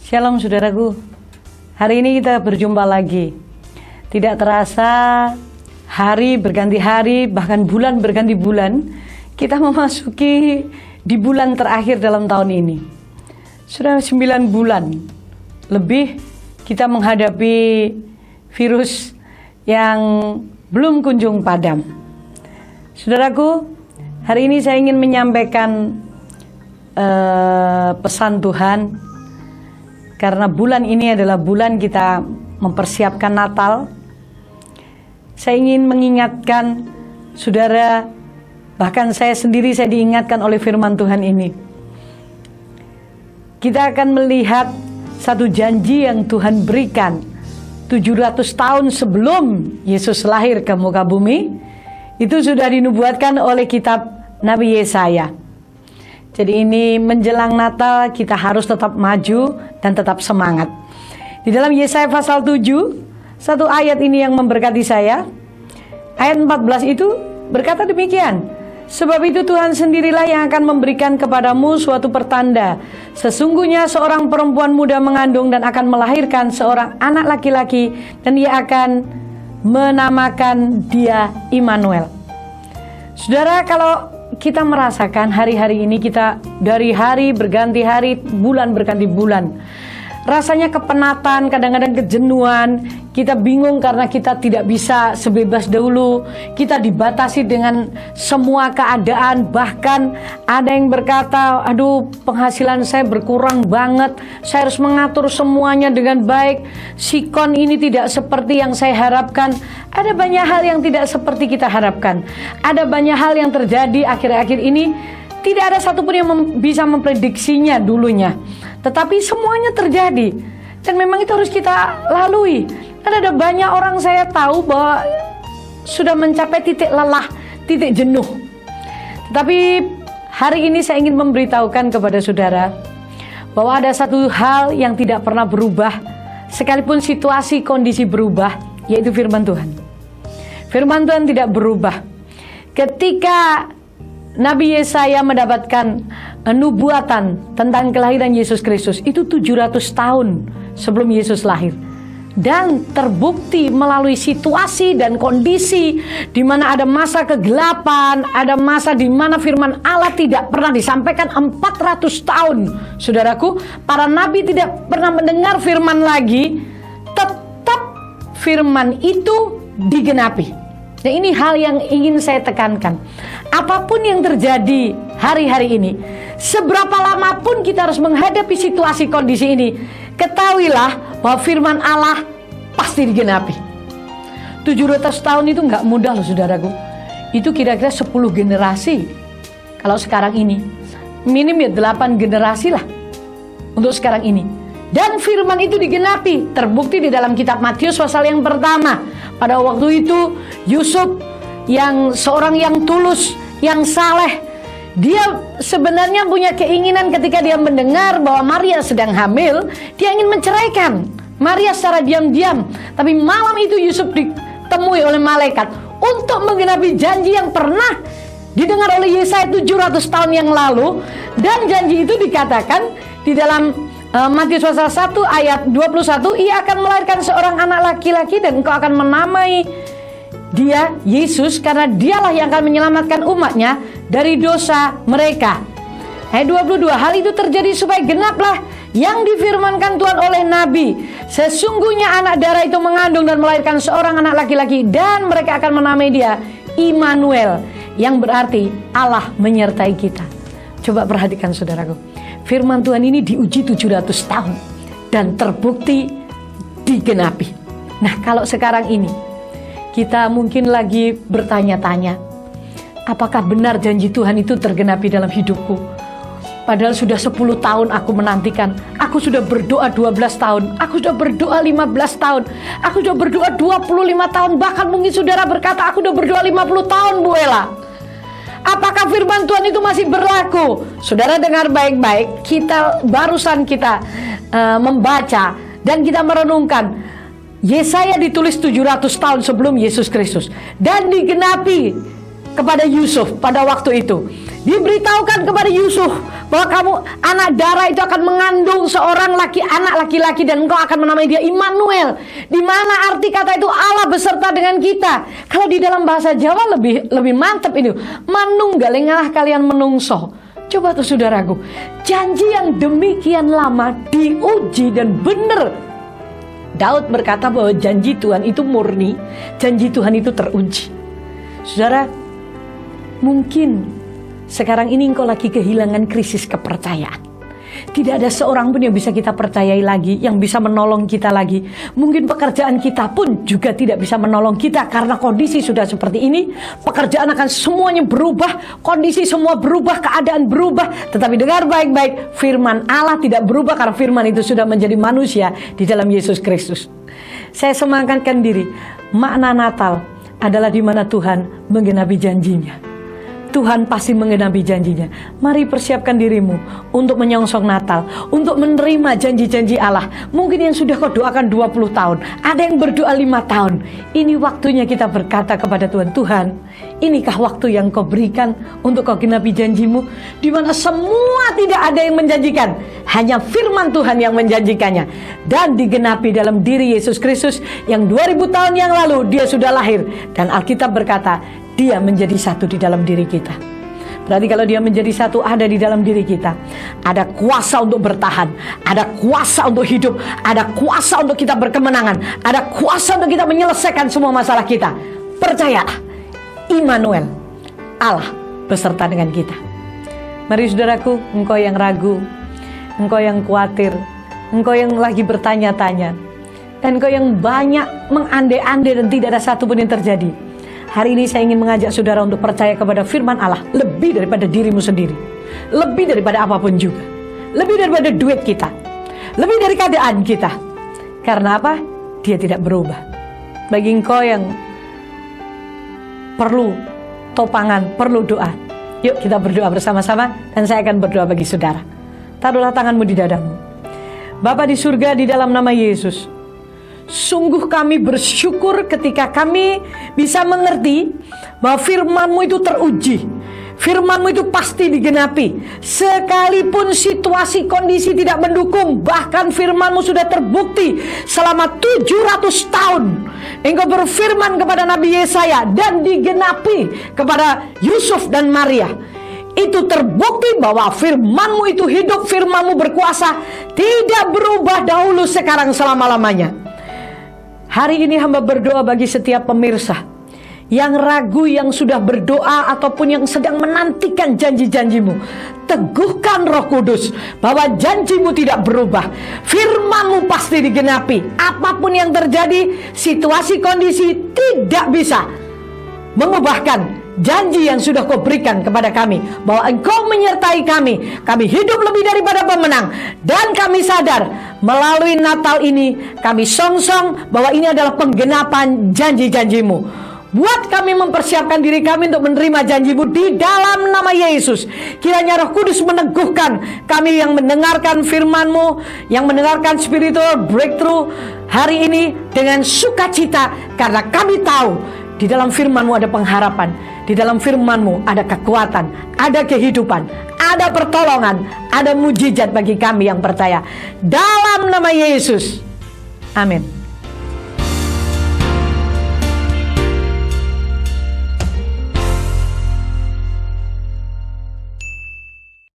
Shalom saudaraku. Hari ini kita berjumpa lagi. Tidak terasa hari berganti hari, bahkan bulan berganti bulan. Kita memasuki di bulan terakhir dalam tahun ini. Sudah 9 bulan lebih kita menghadapi virus yang belum kunjung padam. Saudaraku, hari ini saya ingin menyampaikan pesan Tuhan. Karena bulan ini adalah bulan kita mempersiapkan Natal. Saya ingin mengingatkan saudara, bahkan saya sendiri saya diingatkan oleh firman Tuhan ini. Kita akan melihat satu janji yang Tuhan berikan 700 tahun sebelum Yesus lahir ke muka bumi. Itu sudah dinubuatkan oleh kitab Nabi Yesaya. Jadi ini menjelang Natal kita harus tetap maju dan tetap semangat. Di dalam Yesaya pasal 7, satu ayat ini yang memberkati saya. Ayat 14 itu berkata demikian. Sebab itu Tuhan sendirilah yang akan memberikan kepadamu suatu pertanda. Sesungguhnya seorang perempuan muda mengandung dan akan melahirkan seorang anak laki-laki. Dan ia akan menamakan dia Immanuel. Saudara, kalau kita merasakan hari-hari ini kita dari hari berganti hari, bulan berganti bulan. Rasanya kepenatan, kadang-kadang kejenuhan. Kita bingung karena kita tidak bisa sebebas dahulu. Kita dibatasi dengan semua keadaan. Bahkan ada yang berkata, aduh penghasilan saya berkurang banget. Saya harus mengatur semuanya dengan baik. Sikon ini tidak seperti yang saya harapkan. Ada banyak hal yang tidak seperti kita harapkan. Ada banyak hal yang terjadi akhir-akhir ini. Tidak ada satupun yang bisa memprediksinya dulunya. Tetapi semuanya terjadi. Dan memang itu harus kita lalui. Dan ada banyak orang saya tahu bahwa sudah mencapai titik lelah, titik jenuh. Tetapi hari ini saya ingin memberitahukan kepada saudara bahwa ada satu hal yang tidak pernah berubah. Sekalipun situasi kondisi berubah, yaitu firman Tuhan. Firman Tuhan tidak berubah. Ketika Nabi Yesaya mendapatkan nubuatan tentang kelahiran Yesus Kristus itu 700 tahun sebelum Yesus lahir. Dan terbukti melalui situasi dan kondisi di mana ada masa kegelapan, ada masa di mana firman Allah tidak pernah disampaikan 400 tahun. Saudaraku, para nabi tidak pernah mendengar firman lagi, tetap firman itu digenapi. Nah, ini hal yang ingin saya tekankan. Apapun yang terjadi hari-hari ini, seberapa lama pun kita harus menghadapi situasi kondisi ini, ketahuilah bahwa firman Allah pasti digenapi. 700 tahun itu nggak mudah loh saudaraku. Itu kira-kira 10 generasi. Kalau sekarang ini, minim ya 8 generasi lah untuk sekarang ini. Dan firman itu digenapi, terbukti di dalam kitab Matius pasal yang pertama. Pada waktu itu Yusuf yang seorang yang tulus, yang saleh, dia sebenarnya punya keinginan ketika dia mendengar bahwa Maria sedang hamil, dia ingin menceraikan Maria secara diam-diam. Tapi malam itu Yusuf ditemui oleh malaikat untuk menggenapi janji yang pernah didengar oleh Yesaya 700 tahun yang lalu. Dan janji itu dikatakan di dalam Matius pasal 1 ayat 21, ia akan melahirkan seorang anak laki-laki dan engkau akan menamai dia Yesus karena dialah yang akan menyelamatkan umatnya dari dosa mereka. Ayat 22, hal itu terjadi supaya genaplah yang difirmankan Tuhan oleh Nabi. Sesungguhnya anak darah itu mengandung dan melahirkan seorang anak laki-laki dan mereka akan menamai dia Immanuel, yang berarti Allah menyertai kita. Coba perhatikan saudaraku. Firman Tuhan ini diuji 700 tahun dan terbukti digenapi. Nah, kalau sekarang ini kita mungkin lagi bertanya-tanya, apakah benar janji Tuhan itu tergenapi dalam hidupku? Padahal sudah 10 tahun aku menantikan. Aku sudah berdoa 12 tahun. Aku sudah berdoa 15 tahun. Aku sudah berdoa 25 tahun. Bahkan mungkin saudara berkata, aku sudah berdoa 50 tahun Bu Ella. Apakah firman Tuhan itu masih berlaku? Saudara dengar baik-baik. Barusan kita membaca dan kita merenungkan. Yesaya ditulis 700 tahun sebelum Yesus Kristus dan digenapi kepada Yusuf pada waktu itu. Diberitahukan kepada Yusuf bahwa kamu anak darah itu akan mengandung seorang anak laki-laki dan engkau akan menamai dia Immanuel. Di mana arti kata itu Allah beserta dengan kita. Kalau di dalam bahasa Jawa lebih mantap ini. Manunggaling kalian menungso. Coba tuh saudaraku, janji yang demikian lama diuji dan benar. Daud berkata bahwa janji Tuhan itu murni, janji Tuhan itu teruji. Saudara, mungkin sekarang ini engkau lagi kehilangan krisis kepercayaan. Tidak ada seorang pun yang bisa kita percayai lagi, yang bisa menolong kita lagi. Mungkin pekerjaan kita pun juga tidak bisa menolong kita karena kondisi sudah seperti ini. Pekerjaan akan semuanya berubah, kondisi semua berubah, keadaan berubah. Tetapi dengar baik-baik, firman Allah tidak berubah karena firman itu sudah menjadi manusia di dalam Yesus Kristus. Saya semangatkan diri, makna Natal adalah di mana Tuhan menggenapi janjinya. Tuhan pasti menggenapi janjinya. Mari persiapkan dirimu untuk menyongsong Natal, untuk menerima janji-janji Allah. Mungkin yang sudah kau doakan 20 tahun, ada yang berdoa 5 tahun. Ini waktunya kita berkata kepada Tuhan, Tuhan, inikah waktu yang kau berikan untuk kau genapi janjimu, di mana semua tidak ada yang menjanjikan, hanya firman Tuhan yang menjanjikannya, dan digenapi dalam diri Yesus Kristus yang 2000 tahun yang lalu dia sudah lahir, dan Alkitab berkata dia menjadi satu di dalam diri kita. Berarti kalau dia menjadi satu ada di dalam diri kita, ada kuasa untuk bertahan, ada kuasa untuk hidup, ada kuasa untuk kita berkemenangan, ada kuasa untuk kita menyelesaikan semua masalah kita. Percayalah, Immanuel, Allah beserta dengan kita. Mari saudaraku, engkau yang ragu, engkau yang khawatir, engkau yang lagi bertanya-tanya, dan engkau yang banyak mengandai-andai dan tidak ada satupun yang terjadi. Hari ini saya ingin mengajak saudara untuk percaya kepada firman Allah lebih daripada dirimu sendiri, lebih daripada apapun juga, lebih daripada duit kita, lebih dari keadaan kita. Karena apa? Dia tidak berubah. Bagi engkau yang perlu topangan, perlu doa, yuk kita berdoa bersama-sama, dan saya akan berdoa bagi saudara. Taruhlah tanganmu di dadamu. Bapa di surga, di dalam nama Yesus, sungguh kami bersyukur ketika kami bisa mengerti bahwa firman-Mu itu teruji. Firman-Mu itu pasti digenapi. Sekalipun situasi kondisi tidak mendukung, bahkan firman-Mu sudah terbukti selama 700 tahun. Engkau berfirman kepada Nabi Yesaya dan digenapi kepada Yusuf dan Maria. Itu terbukti bahwa firman-Mu itu hidup, firman-Mu berkuasa, tidak berubah dahulu, sekarang, selama-lamanya. Hari ini hamba berdoa bagi setiap pemirsa yang ragu, yang sudah berdoa ataupun yang sedang menantikan janji-janjimu. Teguhkan Roh Kudus bahwa janjimu tidak berubah, firman-Mu pasti digenapi. Apapun yang terjadi, situasi kondisi tidak bisa mengubahkan janji yang sudah Kau berikan kepada kami, bahwa Engkau menyertai kami. Kami hidup lebih daripada pemenang, dan kami sadar melalui Natal ini kami songsong bahwa ini adalah penggenapan janji-janjimu. Buat kami mempersiapkan diri kami untuk menerima janji-Mu di dalam nama Yesus. Kiranya Roh Kudus meneguhkan kami yang mendengarkan firman-Mu, yang mendengarkan spiritual breakthrough hari ini dengan sukacita, karena kami tahu di dalam firman-Mu ada pengharapan, di dalam firman-Mu ada kekuatan, ada kehidupan, ada pertolongan, ada mujizat bagi kami yang percaya. Dalam nama Yesus, amin.